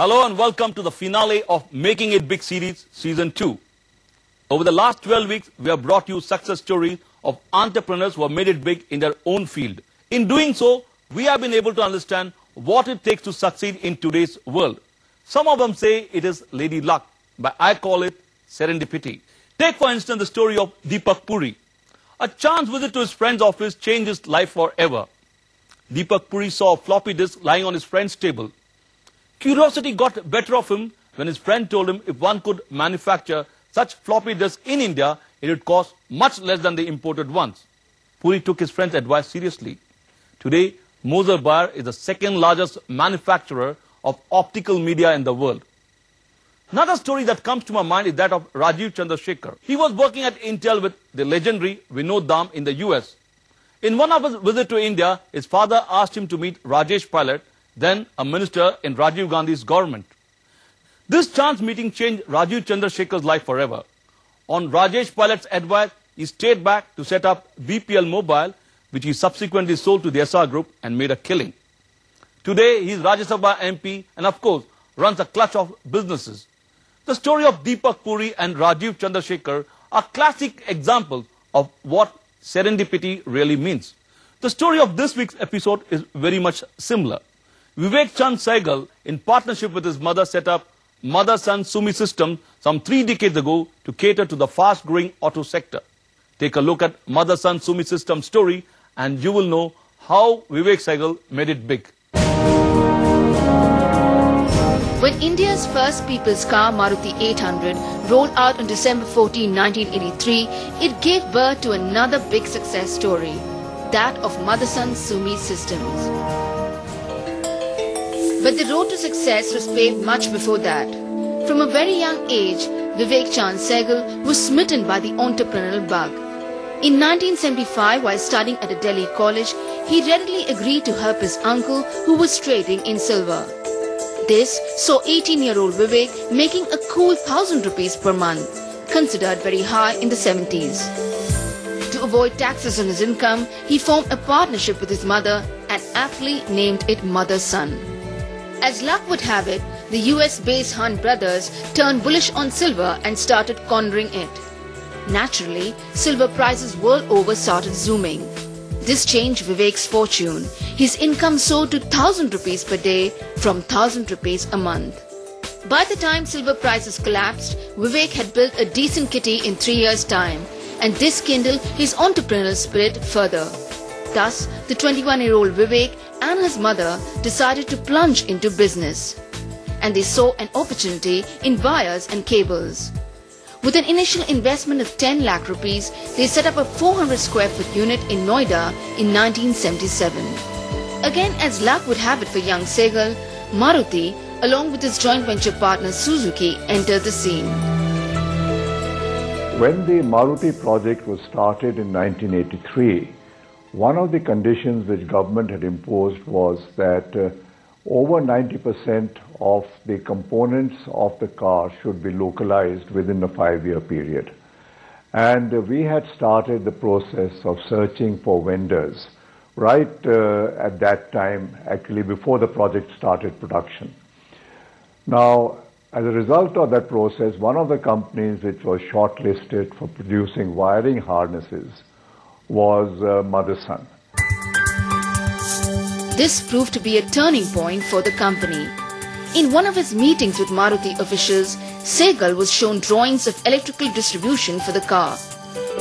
Hello and welcome to the finale of Making It Big series, Season 2. Over the last 12 weeks, we have brought you success stories of entrepreneurs who have made it big in their own field. In doing so, we have been able to understand what it takes to succeed in today's world. Some of them say it is lady luck, but I call it serendipity. Take for instance the story of Deepak Puri. A chance visit to his friend's office changed his life forever. Deepak Puri saw a floppy disk lying on his friend's table. Curiosity got better of him when his friend told him if one could manufacture such floppy disks in India, it would cost much less than the imported ones. Puri took his friend's advice seriously. Today, Motherson Bayer is the second largest manufacturer of optical media in the world. Another story that comes to my mind is that of Rajiv Chandrasekhar. He was working at Intel with the legendary Vinod Dham in the US. In one of his visits to India, his father asked him to meet Rajesh Pilot, then a minister in Rajiv Gandhi's government. This chance meeting changed Rajiv Chandrasekhar's life forever. On Rajesh Pilot's advice, he stayed back to set up BPL Mobile, which he subsequently sold to the SR Group and made a killing. Today, he is Rajya Sabha MP and of course runs a clutch of businesses. The story of Deepak Puri and Rajiv Chandrasekhar are classic examples of what serendipity really means. The story of this week's episode is very much similar. Vivek Chand Sehgal, in partnership with his mother, set up Motherson Sumi System some 3 decades ago to cater to the fast-growing auto sector. Take a look at Motherson Sumi System story and you will know how Vivek Sehgal made it big. When India's first people's car, Maruti 800, rolled out on December 14, 1983, it gave birth to another big success story, that of Motherson Sumi Systems. But the road to success was paved much before that. From a very young age, Vivek Chand Sehgal was smitten by the entrepreneurial bug. In 1975, while studying at a Delhi college, he readily agreed to help his uncle who was trading in silver. This saw 18-year-old Vivek making a cool 1,000 rupees per month, considered very high in the 70s. To avoid taxes on his income, he formed a partnership with his mother and aptly named it Motherson. As luck would have it, the US-based Hunt brothers turned bullish on silver and started cornering it. Naturally, silver prices world over started zooming. This changed Vivek's fortune. His income soared to 1,000 rupees per day from 1,000 rupees a month. By the time silver prices collapsed, Vivek had built a decent kitty in 3 years' time, and this kindled his entrepreneurial spirit further. Thus, the 21-year-old Vivek and his mother decided to plunge into business. And they saw an opportunity in wires and cables. With an initial investment of 10 lakh rupees, they set up a 400 square foot unit in Noida in 1977. Again, as luck would have it for young Sehgal, Maruti, along with his joint venture partner Suzuki, entered the scene. When the Maruti project was started in 1983, one of the conditions which government had imposed was that over 90% of the components of the car should be localized within a 5-year period. And we had started the process of searching for vendors right at that time, actually before the project started production. Now, as a result of that process, one of the companies which was shortlisted for producing wiring harnesses was Motherson. This proved to be a turning point for the company. In one of his meetings with Maruti officials, Sehgal was shown drawings of electrical distribution for the car.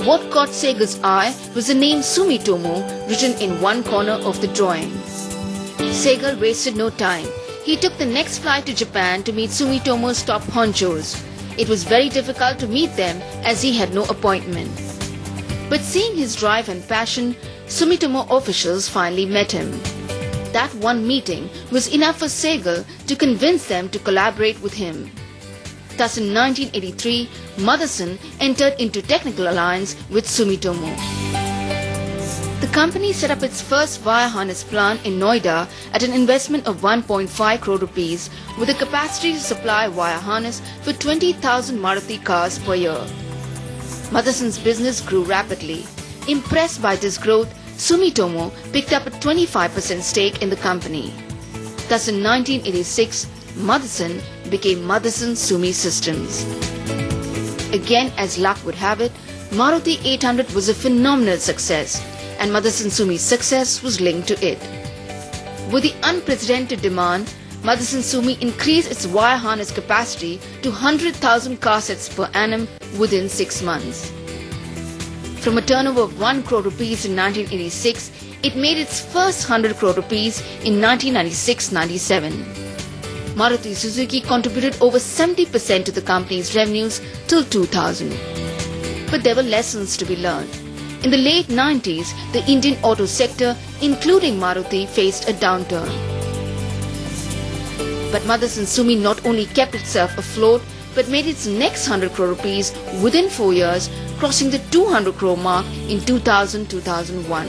What caught Sehgal's eye was the name Sumitomo written in one corner of the drawing. Sehgal wasted no time. He took the next flight to Japan to meet Sumitomo's top honchos. It was very difficult to meet them as he had no appointment. But seeing his drive and passion, Sumitomo officials finally met him. That one meeting was enough for Sehgal to convince them to collaborate with him. Thus in 1983, Motherson entered into technical alliance with Sumitomo. The company set up its first wire harness plant in Noida at an investment of 1.5 crore rupees with a capacity to supply wire harness for 20,000 Maruti cars per year. Motherson's business grew rapidly. Impressed by this growth, Sumitomo picked up a 25% stake in the company. Thus in 1986, Motherson became Motherson Sumi Systems. Again, as luck would have it, Maruti 800 was a phenomenal success, and Motherson Sumi's success was linked to it. With the unprecedented demand, Motherson Sumi increased its wire harness capacity to 100,000 car sets per annum within 6 months. From a turnover of 1 crore rupees in 1986, it made its first 100 crore rupees in 1996-97. Maruti Suzuki contributed over 70% to the company's revenues till 2000. But there were lessons to be learned. In the late 90s, the Indian auto sector, including Maruti, faced a downturn. But Motherson Sumi not only kept itself afloat, but made its next 100 crore rupees within 4 years, crossing the 200 crore mark in 2000-2001.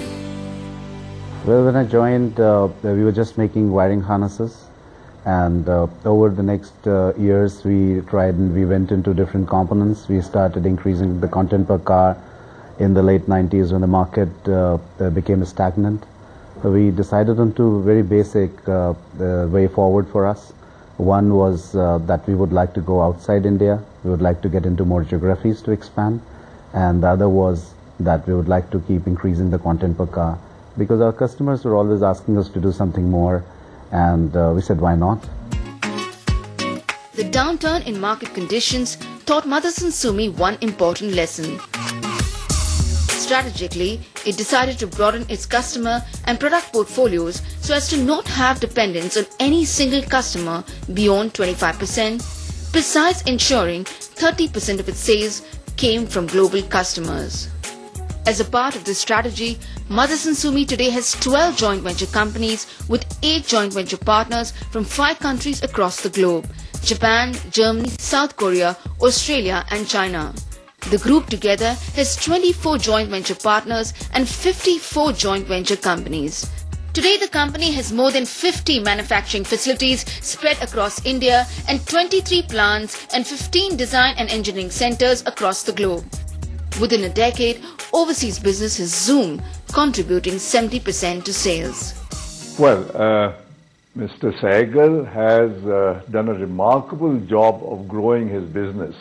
Well, when I joined, we were just making wiring harnesses, and over the next years we tried and we went into different components. We started increasing the content per car in the late 90s when the market became stagnant. We decided on two very basic way forward for us. One was that we would like to go outside India. We would like to get into more geographies to expand. And the other was that we would like to keep increasing the content per car, because our customers were always asking us to do something more, and we said, why not? The downturn in market conditions taught Motherson Sumi one important lesson. Strategically, it decided to broaden its customer and product portfolios so as to not have dependence on any single customer beyond 25%, besides ensuring 30% of its sales came from global customers. As a part of this strategy, Motherson Sumi today has 12 joint venture companies with 8 joint venture partners from 5 countries across the globe: Japan, Germany, South Korea, Australia and China. The group together has 24 joint venture partners and 54 joint venture companies. Today the company has more than 50 manufacturing facilities spread across India and 23 plants and 15 design and engineering centers across the globe. Within a decade, overseas business has zoomed, contributing 70% to sales. Well, Mr. Sehgal has done a remarkable job of growing his business.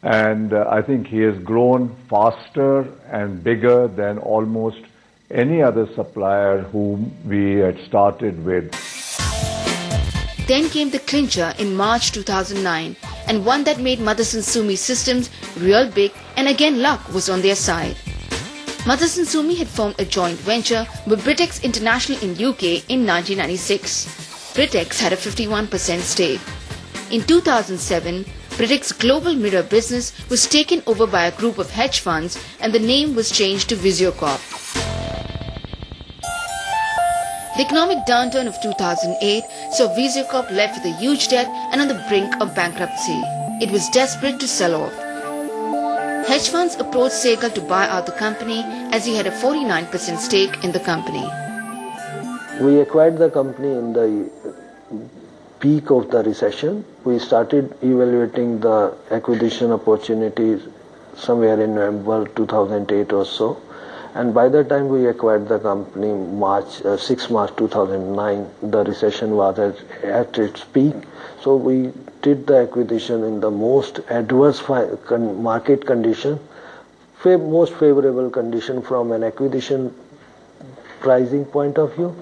And I think he has grown faster and bigger than almost any other supplier whom we had started with. Then came the clincher in March 2009, and one that made Motherson Sumi Systems real big, and again luck was on their side. Motherson Sumi had formed a joint venture with Britex International in UK in 1996. Britex had a 51% stake. In 2007, Britex global mirror business was taken over by a group of hedge funds and the name was changed to VisioCorp. The economic downturn of 2008 saw VisioCorp left with a huge debt and on the brink of bankruptcy. It was desperate to sell off. Hedge funds approached Sehgal to buy out the company as he had a 49% stake in the company. We acquired the company in the peak of the recession. We started evaluating the acquisition opportunities somewhere in November 2008 or so. And by the time we acquired the company, 6 March 2009, the recession was at its peak. So we did the acquisition in the most adverse market condition, most favorable condition from an acquisition pricing point of view.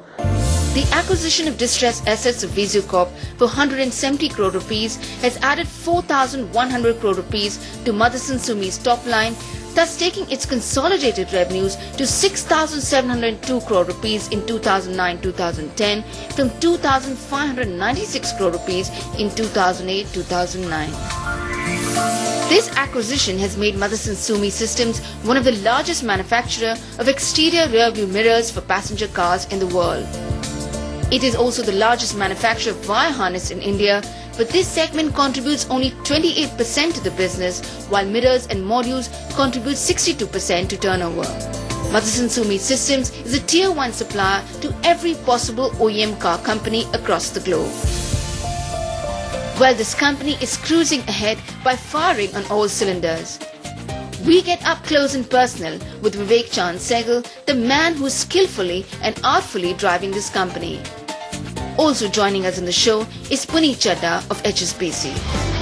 The acquisition of distressed assets of VisioCorp for 170 crore rupees has added 4,100 crore rupees to Motherson Sumi's top line, thus taking its consolidated revenues to 6,702 crore rupees in 2009-2010 from 2,596 crore rupees in 2008-2009. This acquisition has made Motherson Sumi Systems one of the largest manufacturers of exterior rear view mirrors for passenger cars in the world. It is also the largest manufacturer of wire harness in India, but this segment contributes only 28% to the business, while mirrors and modules contribute 62% to turnover. Motherson Sumi Systems is a Tier 1 supplier to every possible OEM car company across the globe. Well, this company is cruising ahead by firing on all cylinders. We get up close and personal with Vivek Chand Sehgal, the man who is skillfully and artfully driving this company. Also joining us in the show is Puneet Chadda of HSBC.